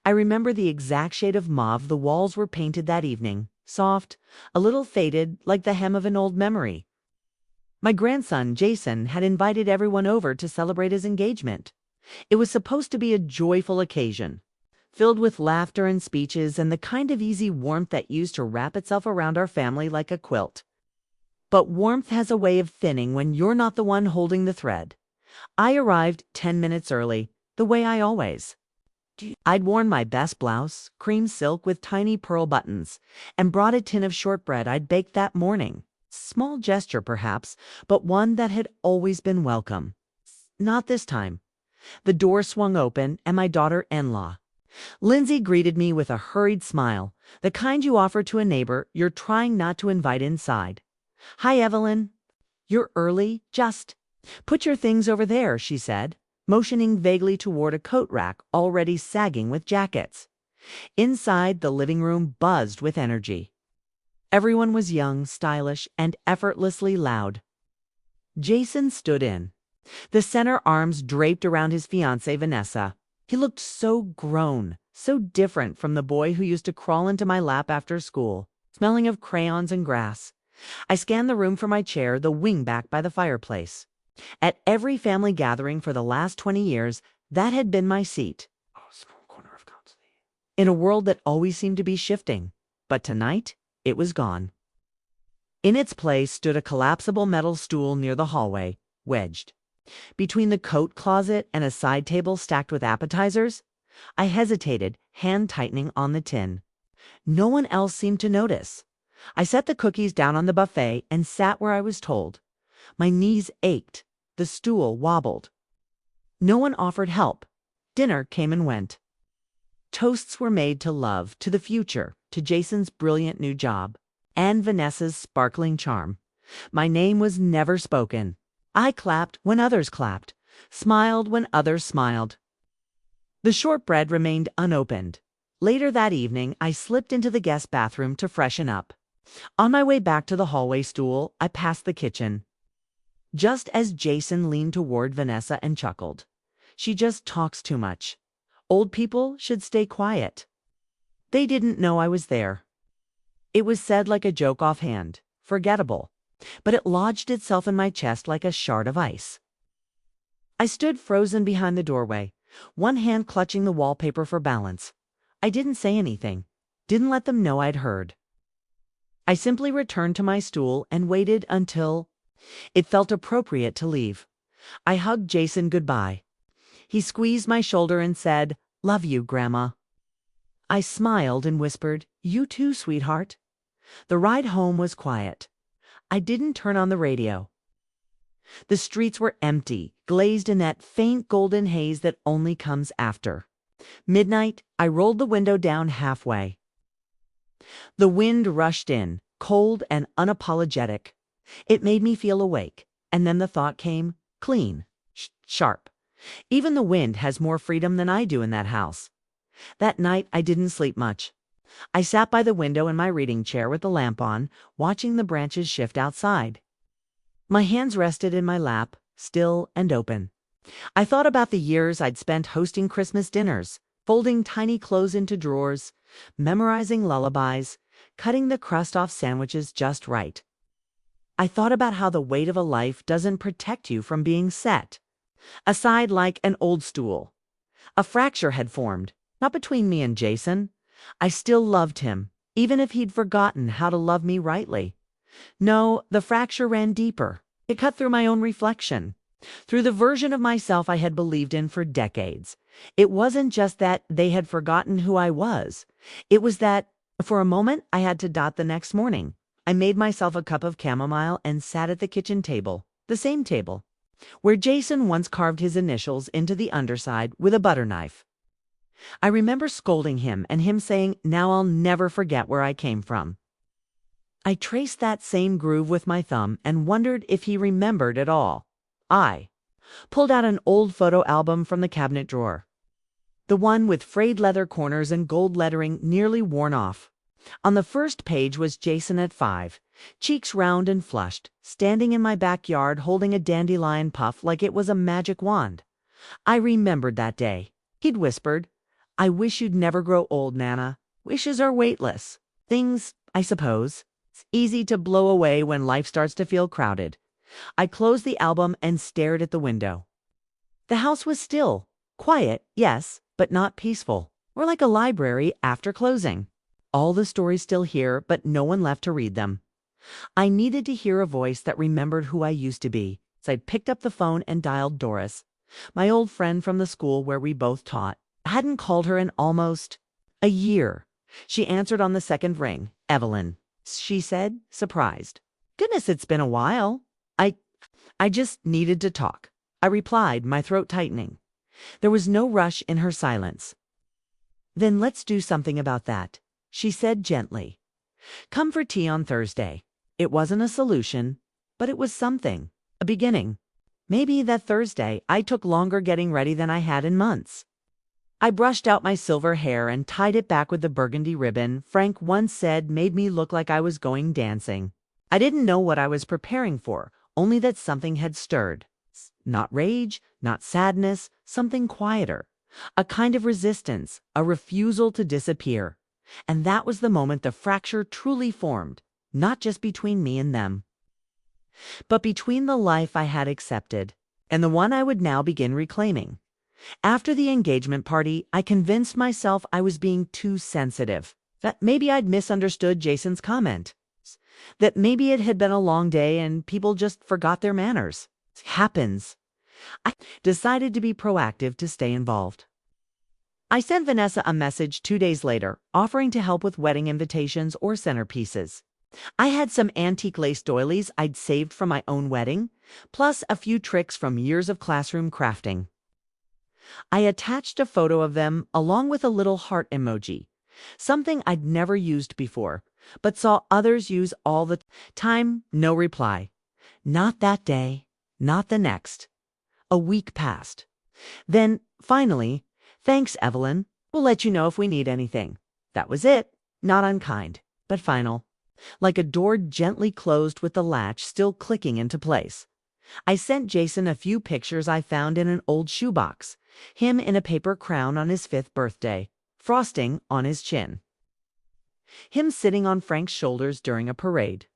I remember the exact shade of mauve the walls were painted that evening, soft, a little faded, like the hem of an old memory. My grandson, Jason, had invited everyone over to celebrate his engagement. It was supposed to be a joyful occasion, filled with laughter and speeches and the kind of easy warmth that used to wrap itself around our family like a quilt. But warmth has a way of thinning when you're not the one holding the thread. I arrived 10 minutes early, the way I always. I'd worn my best blouse, cream silk with tiny pearl buttons, and brought a tin of shortbread I'd baked that morning. Small gesture, perhaps, but one that had always been welcome. Not this time. The door swung open, and my daughter-in-law, Lindsay, greeted me with a hurried smile, the kind you offer to a neighbor you're trying not to invite inside. "Hi, Evelyn. You're early? Just put your things over there," she said, motioning vaguely toward a coat rack already sagging with jackets. Inside, the living room buzzed with energy. Everyone was young, stylish, and effortlessly loud. Jason stood in, the center arms draped around his fiancée, Vanessa. He looked so grown, so different from the boy who used to crawl into my lap after school, smelling of crayons and grass. I scanned the room for my chair, the wingback by the fireplace. At every family gathering for the last 20 years, that had been my seat. Oh, small corner of counsel. In a world that always seemed to be shifting. But tonight, it was gone. In its place stood a collapsible metal stool near the hallway, wedged between the coat closet and a side table stacked with appetizers. I hesitated, hand tightening on the tin. No one else seemed to notice. I set the cookies down on the buffet and sat where I was told. My knees ached. The stool wobbled. No one offered help. Dinner came and went. Toasts were made to love, to the future, to Jason's brilliant new job, and Vanessa's sparkling charm. My name was never spoken. I clapped when others clapped, smiled when others smiled. The shortbread remained unopened. Later that evening, I slipped into the guest bathroom to freshen up. On my way back to the hallway stool, I passed the kitchen. Just as Jason leaned toward Vanessa and chuckled. "She just talks too much. Old people should stay quiet." They didn't know I was there. It was said like a joke offhand, forgettable, but it lodged itself in my chest like a shard of ice. I stood frozen behind the doorway, one hand clutching the wallpaper for balance. I didn't say anything, didn't let them know I'd heard. I simply returned to my stool and waited until it felt appropriate to leave. I hugged Jason goodbye. He squeezed my shoulder and said, "Love you, Grandma." I smiled and whispered, "You too, sweetheart." The ride home was quiet. I didn't turn on the radio. The streets were empty, glazed in that faint golden haze that only comes after midnight. I rolled the window down halfway. The wind rushed in, cold and unapologetic. It made me feel awake, and then the thought came, clean, sharp. Even the wind has more freedom than I do in that house. That night, I didn't sleep much. I sat by the window in my reading chair with the lamp on, watching the branches shift outside. My hands rested in my lap, still and open. I thought about the years I'd spent hosting Christmas dinners, folding tiny clothes into drawers, memorizing lullabies, cutting the crust off sandwiches just right. I thought about how the weight of a life doesn't protect you from being set aside like an old stool. A fracture had formed, not between me and Jason. I still loved him, even if he'd forgotten how to love me rightly. No, the fracture ran deeper. It cut through my own reflection, through the version of myself I had believed in for decades. It wasn't just that they had forgotten who I was. It was that, for a moment, I had to dot the next morning. I made myself a cup of chamomile and sat at the kitchen table, the same table, where Jason once carved his initials into the underside with a butter knife. I remember scolding him and him saying, "Now I'll never forget where I came from." I traced that same groove with my thumb and wondered if he remembered at all. I pulled out an old photo album from the cabinet drawer, the one with frayed leather corners and gold lettering nearly worn off. On the first page was Jason at 5, cheeks round and flushed, standing in my backyard holding a dandelion puff like it was a magic wand. I remembered that day. He'd whispered, I wish you'd never grow old, Nana. Wishes are weightless. Things, I suppose. It's easy to blow away when life starts to feel crowded. I closed the album and stared at the window. The house was still. Quiet, yes, but not peaceful. Or like a library after closing. All the stories still here, but no one left to read them. I needed to hear a voice that remembered who I used to be, so I picked up the phone and dialed Doris, my old friend from the school where we both taught. I hadn't called her in almost a year. She answered on the second ring. "Evelyn," she said, surprised. "Goodness, it's been a while." I just needed to talk," I replied, my throat tightening. There was no rush in her silence. "Then let's do something about that," she said gently. "Come for tea on Thursday." It wasn't a solution, but it was something, a beginning. Maybe that Thursday I took longer getting ready than I had in months. I brushed out my silver hair and tied it back with the burgundy ribbon Frank once said made me look like I was going dancing. I didn't know what I was preparing for, only that something had stirred. Not rage, not sadness, something quieter. A kind of resistance, a refusal to disappear. And that was the moment the fracture truly formed, not just between me and them, but between the life I had accepted and the one I would now begin reclaiming. After the engagement party, I convinced myself I was being too sensitive, that maybe I'd misunderstood Jason's comment, that maybe it had been a long day and people just forgot their manners. It happens. I decided to be proactive to stay involved. I sent Vanessa a message 2 days later, offering to help with wedding invitations or centerpieces. I had some antique lace doilies I'd saved from my own wedding, plus a few tricks from years of classroom crafting. I attached a photo of them along with a little heart emoji, something I'd never used before, but saw others use all the time. No reply. Not that day, not the next. A week passed. Then, finally, "Thanks, Evelyn. We'll let you know if we need anything." That was it. Not unkind, but final. Like a door gently closed with the latch still clicking into place. I sent Jason a few pictures I found in an old shoebox. Him in a paper crown on his 5th birthday, frosting on his chin. Him sitting on Frank's shoulders during a parade,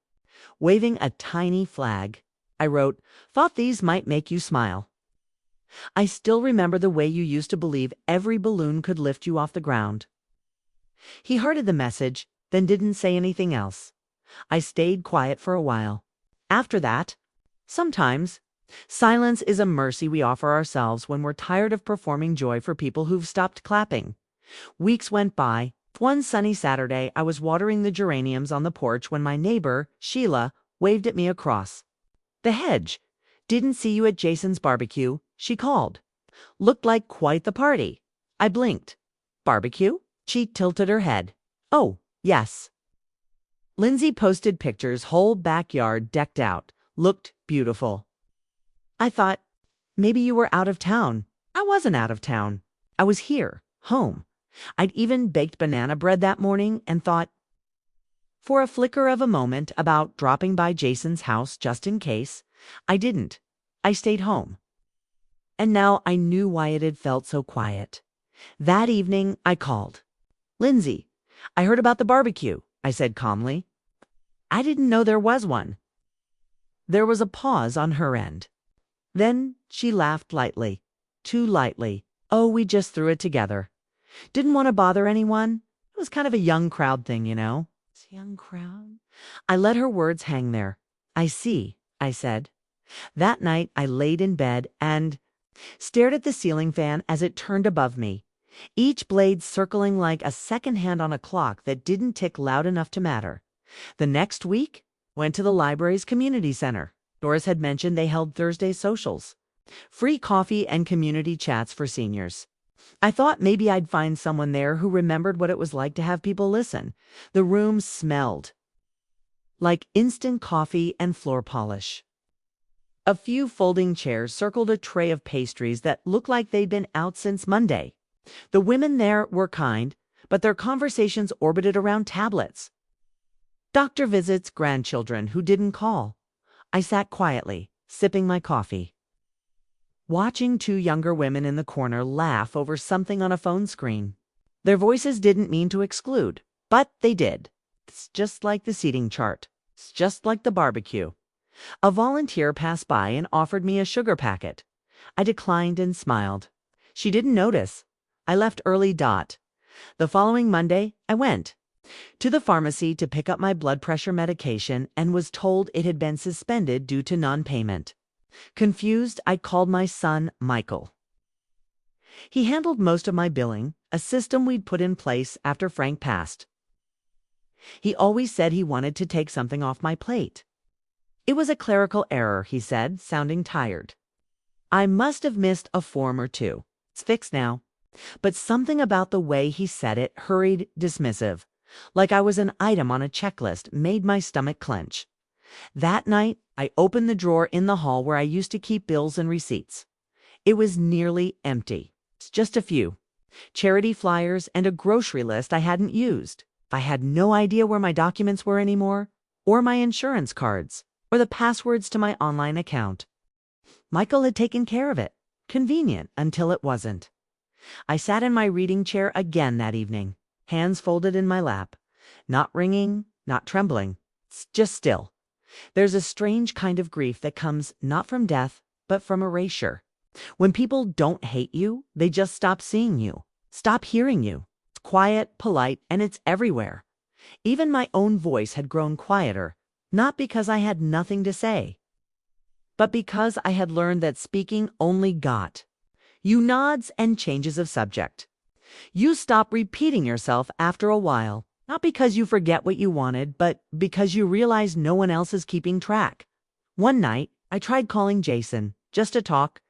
waving a tiny flag. I wrote, "Thought these might make you smile. I still remember the way you used to believe every balloon could lift you off the ground." He hearted the message, then didn't say anything else. I stayed quiet for a while. After that, sometimes, silence is a mercy we offer ourselves when we're tired of performing joy for people who've stopped clapping. Weeks went by. One sunny Saturday, I was watering the geraniums on the porch when my neighbor, Sheila, waved at me across the hedge. "Didn't see you at Jason's barbecue," she called. "Looked like quite the party." I blinked. "Barbecue?" She tilted her head. "Oh, yes." Lindsay posted pictures, whole backyard decked out. Looked beautiful. I thought, maybe you were out of town. I wasn't out of town. I was here, home. I'd even baked banana bread that morning and thought, for a flicker of a moment, about dropping by Jason's house just in case. I didn't. I stayed home. And now I knew why it had felt so quiet. That evening, I called. "Lindsay, I heard about the barbecue," I said calmly. "I didn't know there was one." There was a pause on her end. Then she laughed lightly. Too lightly. "Oh, we just threw it together. Didn't want to bother anyone. It was kind of a young crowd thing, you know." Young crowd? I let her words hang there. "I see," I said. That night I laid in bed and stared at the ceiling fan as it turned above me, each blade circling like a second hand on a clock that didn't tick loud enough to matter. The next week, went to the library's community center. Doris had mentioned they held Thursday socials. Free coffee and community chats for seniors. I thought maybe I'd find someone there who remembered what it was like to have people listen. The room smelled like instant coffee and floor polish. A few folding chairs circled a tray of pastries that looked like they'd been out since Monday. The women there were kind, but their conversations orbited around tablets. Doctor visits, grandchildren who didn't call. I sat quietly, sipping my coffee, watching 2 younger women in the corner laugh over something on a phone screen. Their voices didn't mean to exclude, but they did. It's just like the seating chart. It's just like the barbecue. A volunteer passed by and offered me a sugar packet. I declined and smiled. She didn't notice. I left early. The following Monday, I went to the pharmacy to pick up my blood pressure medication and was told it had been suspended due to non-payment. Confused, I called my son, Michael. He handled most of my billing, a system we'd put in place after Frank passed. He always said he wanted to take something off my plate. It was a clerical error, he said, sounding tired. I must have missed a form or two. It's fixed now. But something about the way he said it, hurried, dismissive, like I was an item on a checklist, made my stomach clench. That night, I opened the drawer in the hall where I used to keep bills and receipts. It was nearly empty. Just a few charity flyers and a grocery list I hadn't used. I had no idea where my documents were anymore, or my insurance cards, or the passwords to my online account. Michael had taken care of it. Convenient until it wasn't. I sat in my reading chair again that evening, hands folded in my lap, not wringing, not trembling, just still. There's a strange kind of grief that comes not from death, but from erasure. When people don't hate you, they just stop seeing you, stop hearing you. It's quiet, polite, and it's everywhere. Even my own voice had grown quieter, not because I had nothing to say, but because I had learned that speaking only got you nods and changes of subject. You stop repeating yourself after a while, not because you forget what you wanted, but because you realize no one else is keeping track. One night, I tried calling Jason, just to talk,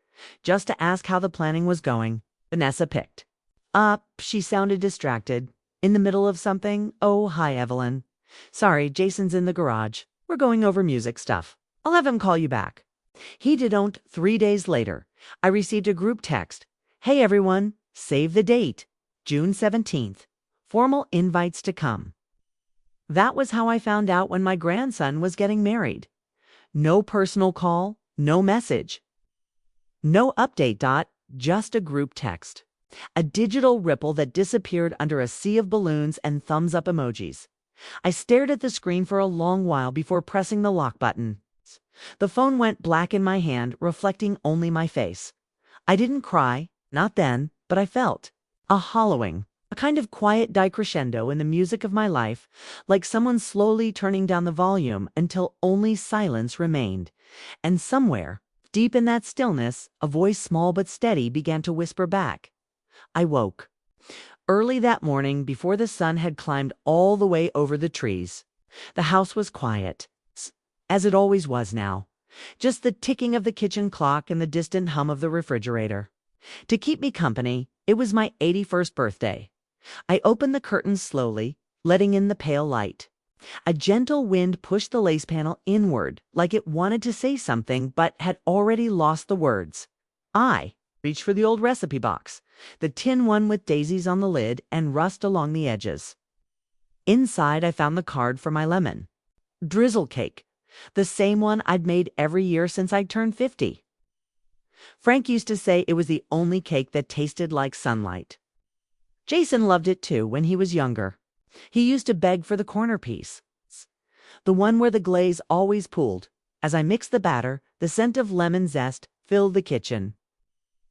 just to ask how the planning was going. Vanessa picked up. She sounded distracted, in the middle of something. Oh, hi, Evelyn. Sorry, Jason's in the garage. We're going over music stuff. I'll have him call you back. He didn't. 3 days later, I received a group text. Hey, everyone, save the date. June 17th. Formal invites to come. That was how I found out when my grandson was getting married. No personal call, no message. No update. Just a group text. A digital ripple that disappeared under a sea of balloons and thumbs up emojis. I stared at the screen for a long while before pressing the lock button. The phone went black in my hand, reflecting only my face. I didn't cry, not then, but I felt a hollowing, a kind of quiet decrescendo in the music of my life, like someone slowly turning down the volume until only silence remained. And somewhere, deep in that stillness, a voice small but steady began to whisper back. I woke early that morning before the sun had climbed all the way over the trees. The house was quiet, as it always was now. Just the ticking of the kitchen clock and the distant hum of the refrigerator. To keep me company, it was my 81st birthday. I opened the curtains slowly, letting in the pale light. A gentle wind pushed the lace panel inward, like it wanted to say something but had already lost the words. I reached for the old recipe box, the tin one with daisies on the lid and rust along the edges. Inside, I found the card for my lemon drizzle cake, the same one I'd made every year since I'd turned 50. Frank used to say it was the only cake that tasted like sunlight. Jason loved it too when he was younger. He used to beg for the corner piece, the one where the glaze always pooled. As I mixed the batter, the scent of lemon zest filled the kitchen.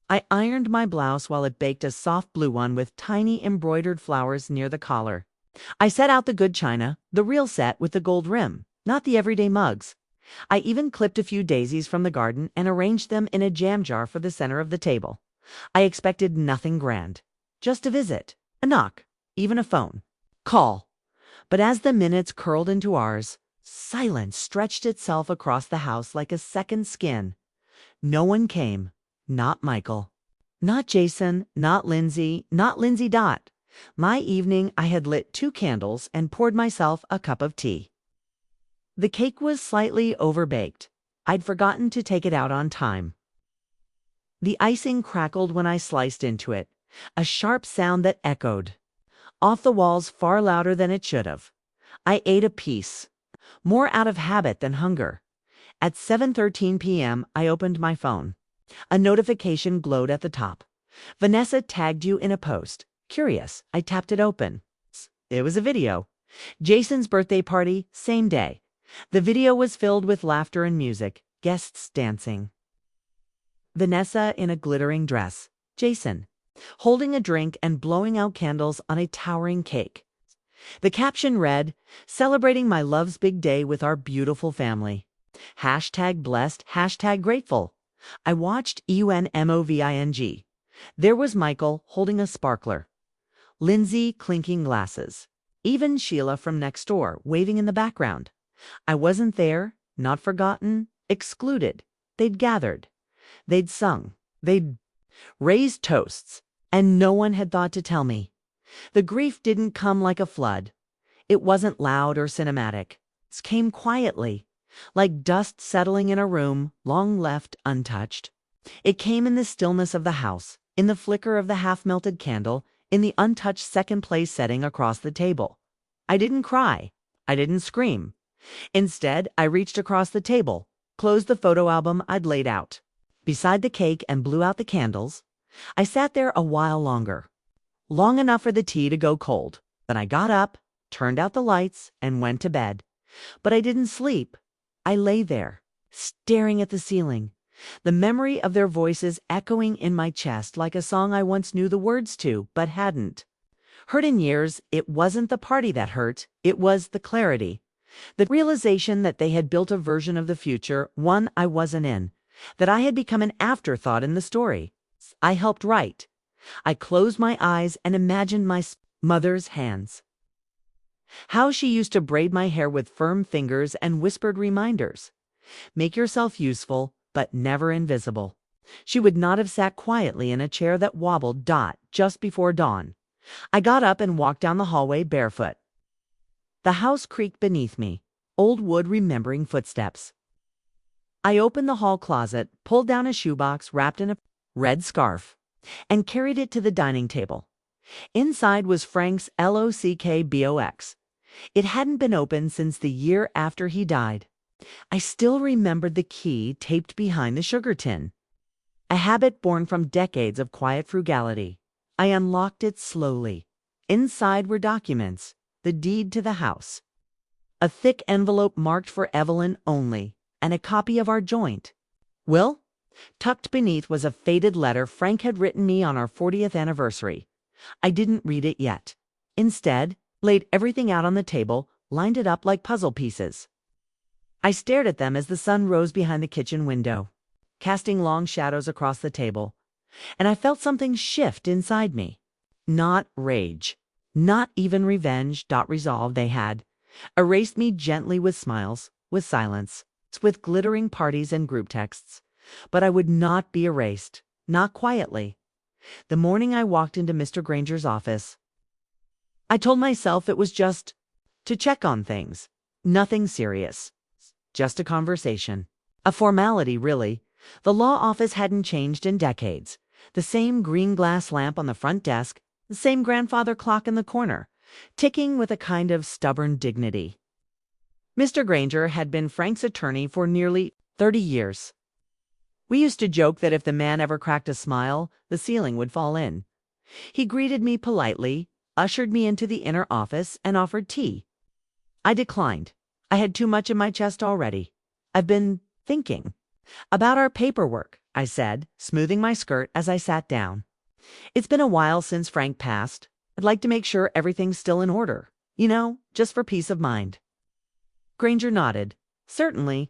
I ironed my blouse while it baked a soft blue one with tiny embroidered flowers near the collar. I set out the good china, the real set with the gold rim, not the everyday mugs. I even clipped a few daisies from the garden and arranged them in a jam jar for the center of the table. I expected nothing grand, just a visit, a knock, even a phone call. But as the minutes curled into hours, silence stretched itself across the house like a second skin. No one came. Not Michael. Not Jason. Not Lindsay. Not Lindsay. My evening, I had lit 2 candles and poured myself a cup of tea. The cake was slightly overbaked. I'd forgotten to take it out on time. The icing crackled when I sliced into it, a sharp sound that echoed off the walls far louder than it should have. I ate a piece, more out of habit than hunger. At 7:13 p.m., I opened my phone. A notification glowed at the top. Vanessa tagged you in a post. Curious, I tapped it open. It was a video. Jason's birthday party, same day. The video was filled with laughter and music, guests dancing. Vanessa in a glittering dress. Jason, holding a drink and blowing out candles on a towering cake. The caption read, "Celebrating my love's big day with our beautiful family. Hashtag blessed, hashtag grateful." I watched EUNMOVING. There was Michael holding a sparkler. Lindsay clinking glasses. Even Sheila from next door waving in the background. I wasn't there, not forgotten, excluded. They'd gathered. They'd sung. They'd raised toasts. And no one had thought to tell me. The grief didn't come like a flood. It wasn't loud or cinematic. It came quietly, like dust settling in a room long left untouched. It came in the stillness of the house, in the flicker of the half-melted candle, in the untouched second-place setting across the table. I didn't cry. I didn't scream. Instead, I reached across the table, closed the photo album I'd laid out beside the cake and blew out the candles. I sat there a while longer. Long enough for the tea to go cold. Then I got up, turned out the lights, and went to bed. But I didn't sleep. I lay there, staring at the ceiling, the memory of their voices echoing in my chest like a song I once knew the words to, but hadn't heard in years. It wasn't the party that hurt, it was the clarity. The realization that they had built a version of the future, one I wasn't in, that I had become an afterthought in the story I helped write. I closed my eyes and imagined my mother's hands. How she used to braid my hair with firm fingers and whispered reminders. Make yourself useful, but never invisible. She would not have sat quietly in a chair that wobbled just before dawn. I got up and walked down the hallway barefoot. The house creaked beneath me, old wood remembering footsteps. I opened the hall closet, pulled down a shoebox wrapped in a red scarf, and carried it to the dining table. Inside was Frank's LOCKBOX. It hadn't been opened since the year after he died. I still remembered the key taped behind the sugar tin. A habit born from decades of quiet frugality. I unlocked it slowly. Inside were documents, the deed to the house, a thick envelope marked for Evelyn only, and a copy of our joint will. Tucked beneath was a faded letter Frank had written me on our 40th anniversary. I didn't read it yet. Instead, laid everything out on the table, lined it up like puzzle pieces. I stared at them as the sun rose behind the kitchen window, casting long shadows across the table, and I felt something shift inside me. Not rage, not even revenge. Resolve they had erased me gently with smiles, with silence, with glittering parties and group texts. But I would not be erased, not quietly. The morning I walked into Mr. Granger's office, I told myself it was just to check on things. Nothing serious. Just a conversation. A formality, really. The law office hadn't changed in decades. The same green glass lamp on the front desk, the same grandfather clock in the corner, ticking with a kind of stubborn dignity. Mr. Granger had been Frank's attorney for nearly 30 years. We used to joke that if the man ever cracked a smile, the ceiling would fall in. He greeted me politely, ushered me into the inner office, and offered tea. I declined. I had too much in my chest already. I've been thinking about our paperwork, I said, smoothing my skirt as I sat down. It's been a while since Frank passed. I'd like to make sure everything's still in order. Just for peace of mind. Granger nodded. Certainly.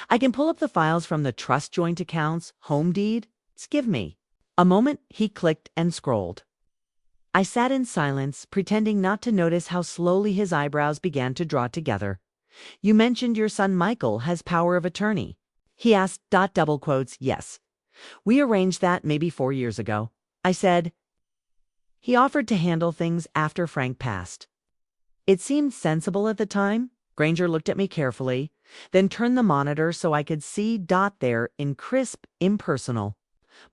I can pull up the files from the trust joint accounts, home deed. Give me a moment. He clicked and scrolled. I sat in silence, pretending not to notice how slowly his eyebrows began to draw together. You mentioned your son Michael has power of attorney. He asked. Double quotes. Yes. We arranged that maybe 4 years ago. I said. He offered to handle things after Frank passed. It seemed sensible at the time. Granger looked at me carefully, then turned the monitor so I could see. There, in crisp, impersonal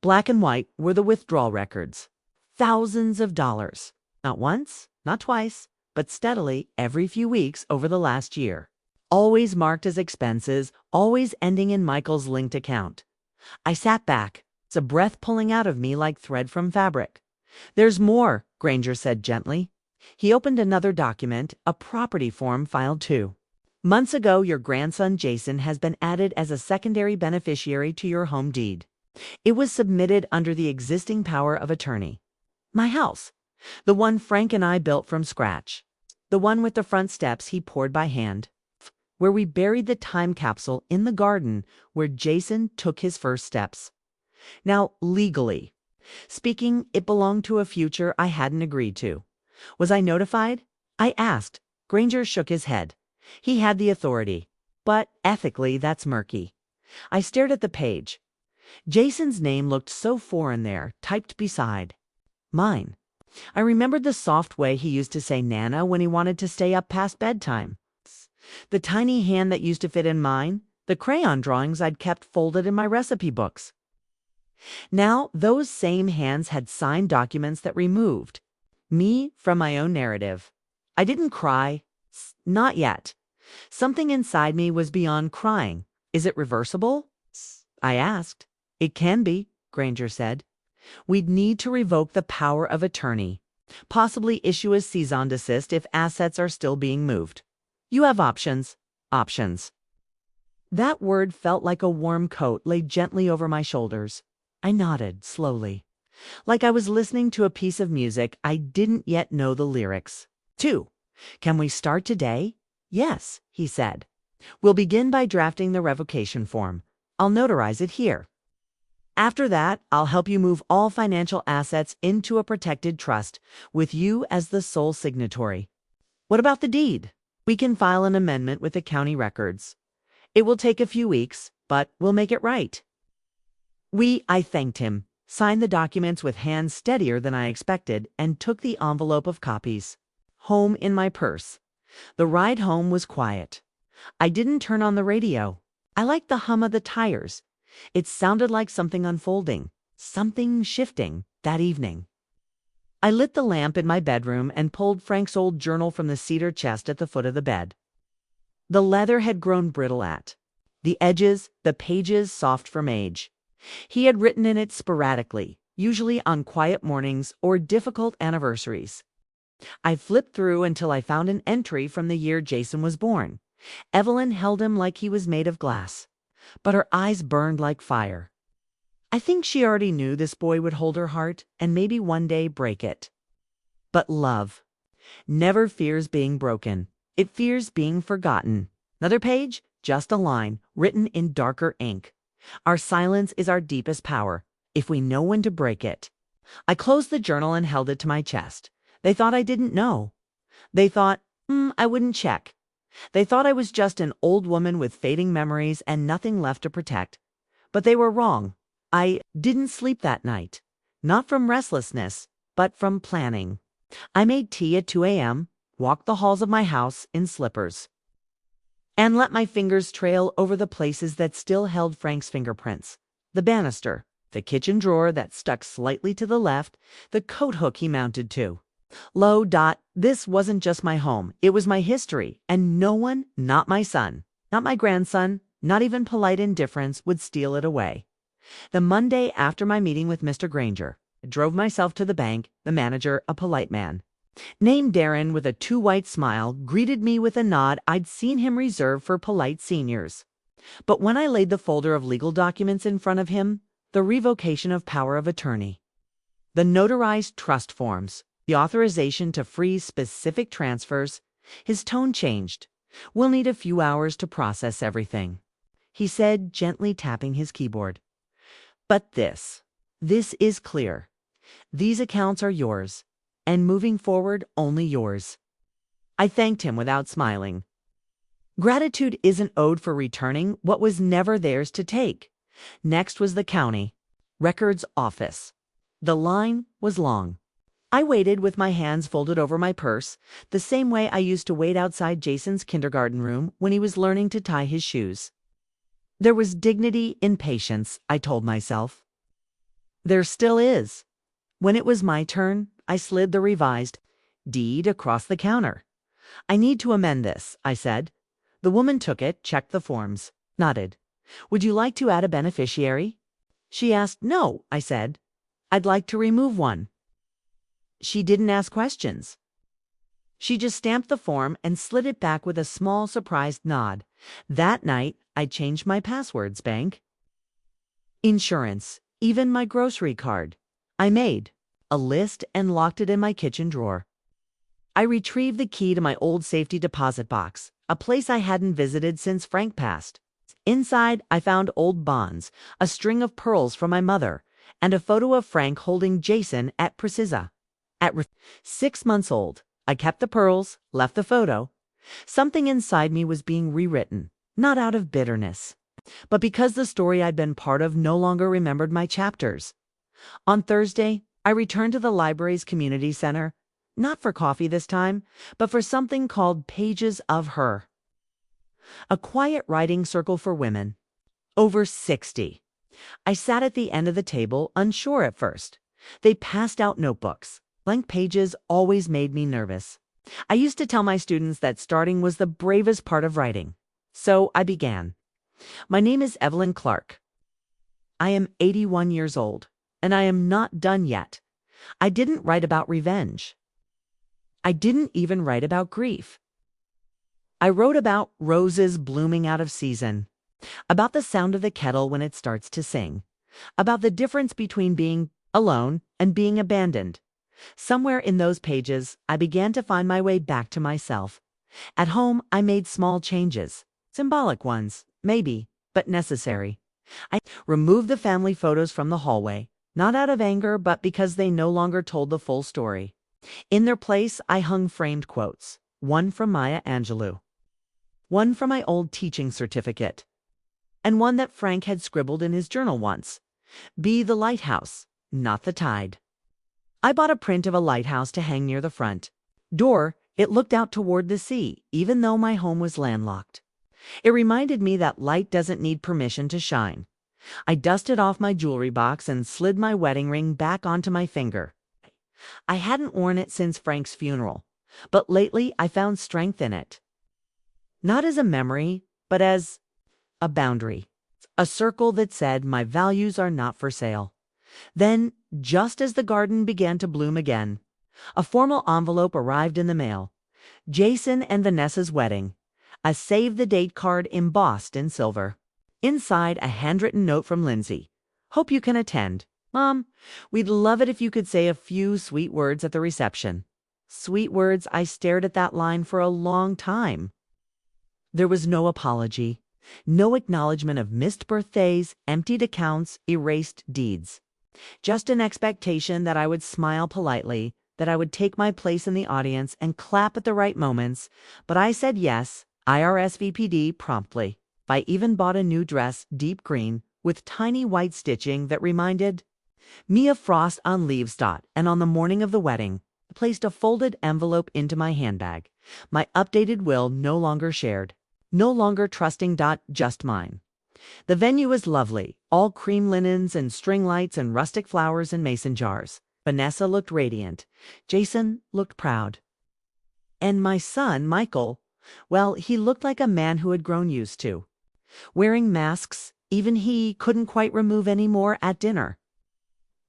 black and white, were the withdrawal records. Thousands of dollars. Not once, not twice, but steadily every few weeks over the last year. Always marked as expenses, always ending in Michael's linked account. I sat back, a breath pulling out of me like thread from fabric. There's more, Granger said gently. He opened another document, a property form filed too. Months ago, your grandson Jason has been added as a secondary beneficiary to your home deed. It was submitted under the existing power of attorney. My house, the one Frank and I built from scratch, the one with the front steps he poured by hand, where we buried the time capsule in the garden where Jason took his first steps. Now, legally speaking, it belonged to a future I hadn't agreed to. Was I notified? I asked. Granger shook his head. He had the authority, but ethically that's murky. I stared at the page. Jason's name looked so foreign there, typed beside. Mine. I remembered the soft way he used to say Nana when he wanted to stay up past bedtime. The tiny hand that used to fit in mine, the crayon drawings I'd kept folded in my recipe books. Now, those same hands had signed documents that removed me from my own narrative. I didn't cry. Not yet. Something inside me was beyond crying. Is it reversible? I asked. It can be, Granger said. We'd need to revoke the power of attorney, possibly issue a cease and desist if assets are still being moved. You have options. Options. That word felt like a warm coat laid gently over my shoulders. I nodded slowly, like I was listening to a piece of music I didn't yet know the lyrics. 2. Can we start today? Yes, he said. We'll begin by drafting the revocation form. I'll notarize it here. After that, I'll help you move all financial assets into a protected trust with you as the sole signatory. What about the deed? We can file an amendment with the county records. It will take a few weeks, but we'll make it right. I thanked him, signed the documents with hands steadier than I expected, and took the envelope of copies. Home in my purse. The ride home was quiet. I didn't turn on the radio. I liked the hum of the tires. It sounded like something unfolding, something shifting that evening. I lit the lamp in my bedroom and pulled Frank's old journal from the cedar chest at the foot of the bed. The leather had grown brittle the edges, the pages soft from age. He had written in it sporadically, usually on quiet mornings or difficult anniversaries. I flipped through until I found an entry from the year Jason was born. Evelyn held him like he was made of glass, but her eyes burned like fire. I think she already knew this boy would hold her heart and maybe one day break it. But love never fears being broken. It fears being forgotten. Another page, just a line, written in darker ink. Our silence is our deepest power, if we know when to break it. I closed the journal and held it to my chest. They thought I didn't know. They thought, I wouldn't check. They thought I was just an old woman with fading memories and nothing left to protect. But they were wrong. I didn't sleep that night. Not from restlessness, but from planning. I made tea at 2 a.m., walked the halls of my house in slippers, and let my fingers trail over the places that still held Frank's fingerprints. The banister, the kitchen drawer that stuck slightly to the left, the coat hook he mounted to. This wasn't just my home, it was my history, and no one, not my son, not my grandson, not even polite indifference, would steal it away. The Monday after my meeting with Mr. Granger, I drove myself to the bank. The manager, a polite man, named Darren, with a too-white smile, greeted me with a nod I'd seen him reserve for polite seniors. But when I laid the folder of legal documents in front of him, the revocation of power of attorney, the notarized trust forms, the authorization to freeze specific transfers, his tone changed. We'll need a few hours to process everything, he said, gently tapping his keyboard. But this is clear. These accounts are yours, and moving forward, only yours. I thanked him without smiling. Gratitude isn't owed for returning what was never theirs to take. Next was the county records office. The line was long. I waited with my hands folded over my purse, the same way I used to wait outside Jason's kindergarten room when he was learning to tie his shoes. There was dignity in patience, I told myself. There still is. When it was my turn, I slid the revised deed across the counter. I need to amend this, I said. The woman took it, checked the forms, nodded. Would you like to add a beneficiary? She asked. No, I said. I'd like to remove one. She didn't ask questions. She just stamped the form and slid it back with a small surprised nod. That night, I changed my passwords, bank, insurance, even my grocery card. I made a list and locked it in my kitchen drawer. I retrieved the key to my old safety deposit box, a place I hadn't visited since Frank passed. Inside, I found old bonds, a string of pearls from my mother, and a photo of Frank holding Jason at Precisa. 6 months old, I kept the pearls, left the photo. Something inside me was being rewritten, not out of bitterness, but because the story I'd been part of no longer remembered my chapters. On Thursday, I returned to the library's community center, not for coffee this time, but for something called Pages of Her, a quiet writing circle for women over 60. I sat at the end of the table, unsure at first. They passed out notebooks. Blank pages always made me nervous. I used to tell my students that starting was the bravest part of writing. So I began. My name is Evelyn Clark. I am 81 years old, and I am not done yet. I didn't write about revenge. I didn't even write about grief. I wrote about roses blooming out of season, about the sound of the kettle when it starts to sing, about the difference between being alone and being abandoned. Somewhere in those pages, I began to find my way back to myself. At home, I made small changes, symbolic ones, maybe, but necessary. I removed the family photos from the hallway, not out of anger, but because they no longer told the full story. In their place, I hung framed quotes, one from Maya Angelou, one from my old teaching certificate, and one that Frank had scribbled in his journal once. Be the lighthouse, not the tide. I bought a print of a lighthouse to hang near the front door. It looked out toward the sea, even though my home was landlocked. It reminded me that light doesn't need permission to shine. I dusted off my jewelry box and slid my wedding ring back onto my finger. I hadn't worn it since Frank's funeral, but lately I found strength in it. Not as a memory, but as a boundary. A circle that said my values are not for sale. Then, just as the garden began to bloom again, a formal envelope arrived in the mail. Jason and Vanessa's wedding. A save-the-date card embossed in silver. Inside, a handwritten note from Lindsay. Hope you can attend. Mom, we'd love it if you could say a few sweet words at the reception. Sweet words. I stared at that line for a long time. There was no apology, no acknowledgement of missed birthdays, emptied accounts, erased deeds. Just an expectation that I would smile politely, that I would take my place in the audience and clap at the right moments. But I said yes, IRSVPD, promptly. I even bought a new dress, deep green, with tiny white stitching that reminded me of frost on leaves. And on the morning of the wedding, I placed a folded envelope into my handbag. My updated will no longer shared, no longer trusting. Just mine. The venue was lovely, all cream linens and string lights and rustic flowers in mason jars. Vanessa looked radiant. Jason looked proud. And my son, Michael, well, he looked like a man who had grown used to wearing masks. Even he couldn't quite remove any more at dinner.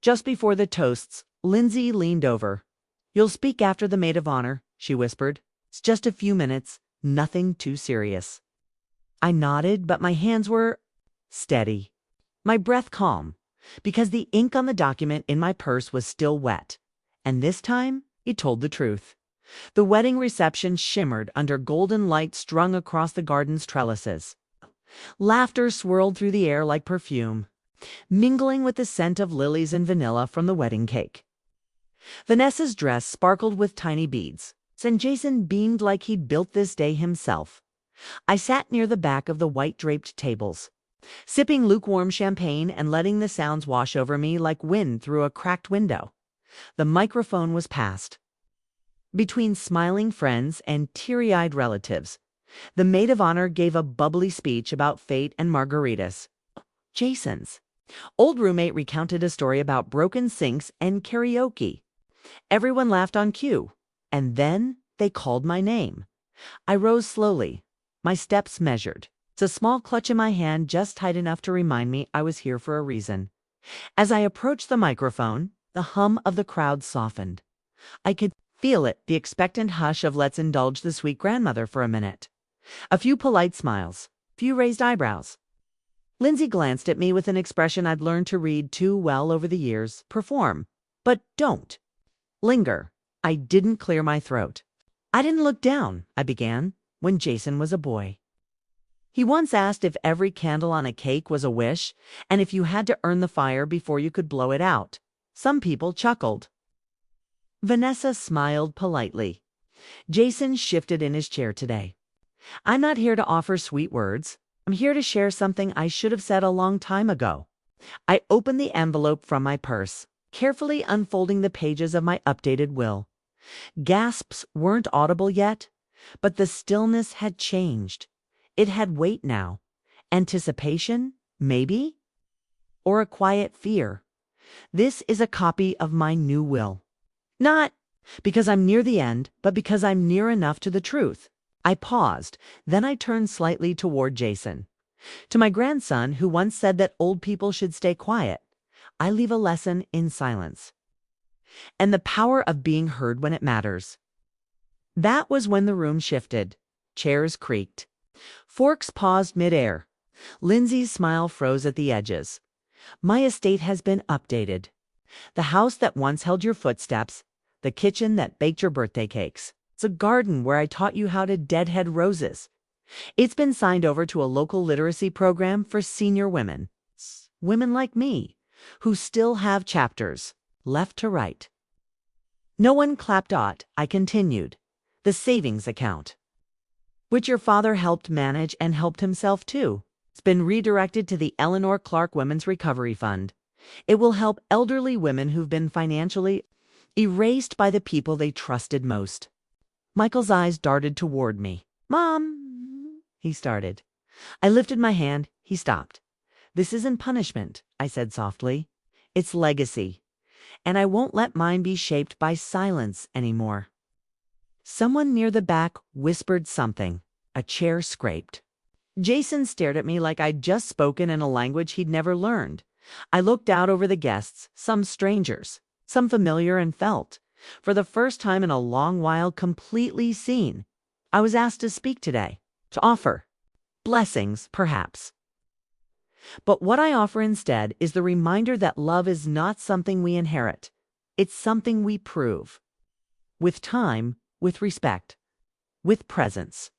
Just before the toasts, Lindsay leaned over. You'll speak after the maid of honor, she whispered. It's just a few minutes, nothing too serious. I nodded, but my hands were steady, my breath calm, because the ink on the document in my purse was still wet. And this time, it told the truth. The wedding reception shimmered under golden light strung across the garden's trellises. Laughter swirled through the air like perfume, mingling with the scent of lilies and vanilla from the wedding cake. Vanessa's dress sparkled with tiny beads, and Jason beamed like he'd built this day himself. I sat near the back of the white-draped tables, sipping lukewarm champagne and letting the sounds wash over me like wind through a cracked window. The microphone was passed. Between smiling friends and teary-eyed relatives, the maid of honor gave a bubbly speech about fate and margaritas. Jason's old roommate recounted a story about broken sinks and karaoke. Everyone laughed on cue, and then they called my name. I rose slowly, my steps measured. It's a small clutch in my hand, just tight enough to remind me I was here for a reason. As I approached the microphone, the hum of the crowd softened. I could feel it, the expectant hush of let's indulge the sweet grandmother for a minute. A few polite smiles, few raised eyebrows. Lindsay glanced at me with an expression I'd learned to read too well over the years. Perform, but don't. Linger. I didn't clear my throat. I didn't look down, I began, when Jason was a boy. He once asked if every candle on a cake was a wish, and if you had to earn the fire before you could blow it out. Some people chuckled. Vanessa smiled politely. Jason shifted in his chair today. I'm not here to offer sweet words. I'm here to share something I should have said a long time ago. I opened the envelope from my purse, carefully unfolding the pages of my updated will. Gasps weren't audible yet, but the stillness had changed. It had weight now. Anticipation, maybe? Or a quiet fear. This is a copy of my new will. Not because I'm near the end, but because I'm near enough to the truth. I paused, then I turned slightly toward Jason. To my grandson, who once said that old people should stay quiet, I leave a lesson in silence. And the power of being heard when it matters. That was when the room shifted. Chairs creaked. Forks paused midair. Lindsay's smile froze at the edges. My estate has been updated. The house that once held your footsteps, the kitchen that baked your birthday cakes. It's a garden where I taught you how to deadhead roses. It's been signed over to a local literacy program for senior women. Women like me, who still have chapters, left to write. No one clapped out, I continued. The savings account, which your father helped manage and helped himself too. It's been redirected to the Eleanor Clark Women's Recovery Fund. It will help elderly women who've been financially erased by the people they trusted most. Michael's eyes darted toward me. Mom, he started. I lifted my hand. He stopped. This isn't punishment, I said softly. It's legacy. And I won't let mine be shaped by silence anymore. Someone near the back whispered something. A chair scraped. Jason stared at me like I'd just spoken in a language he'd never learned. I looked out over the guests, some strangers, some familiar and felt, for the first time in a long while, completely seen. I was asked to speak today, to offer blessings, perhaps. But what I offer instead is the reminder that love is not something we inherit. It's something we prove. With time, with respect, with presence.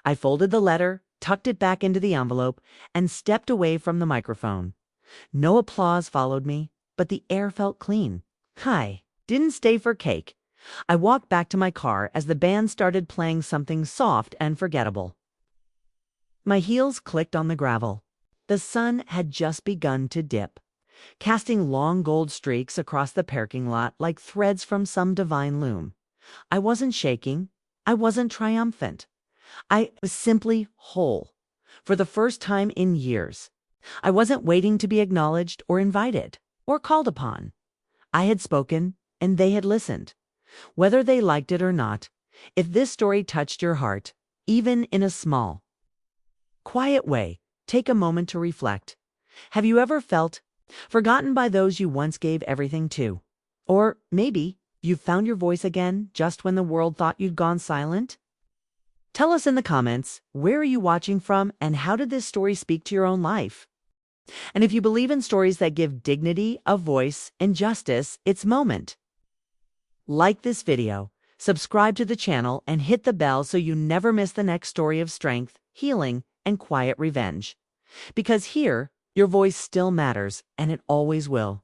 I folded the letter, tucked it back into the envelope, and stepped away from the microphone. No applause followed me, but the air felt clean. I didn't stay for cake. I walked back to my car as the band started playing something soft and forgettable. My heels clicked on the gravel. The sun had just begun to dip, casting long gold streaks across the parking lot like threads from some divine loom. I wasn't shaking. I wasn't triumphant. I was simply whole, for the first time in years. I wasn't waiting to be acknowledged or invited or called upon. I had spoken, and they had listened. Whether they liked it or not, if this story touched your heart, even in a small, quiet way, take a moment to reflect. Have you ever felt forgotten by those you once gave everything to? Or maybe you've found your voice again just when the world thought you'd gone silent? Tell us in the comments, where are you watching from and how did this story speak to your own life? And if you believe in stories that give dignity, a voice, and justice its moment, like this video, subscribe to the channel, and hit the bell so you never miss the next story of strength, healing, and quiet revenge. Because here, your voice still matters, and it always will.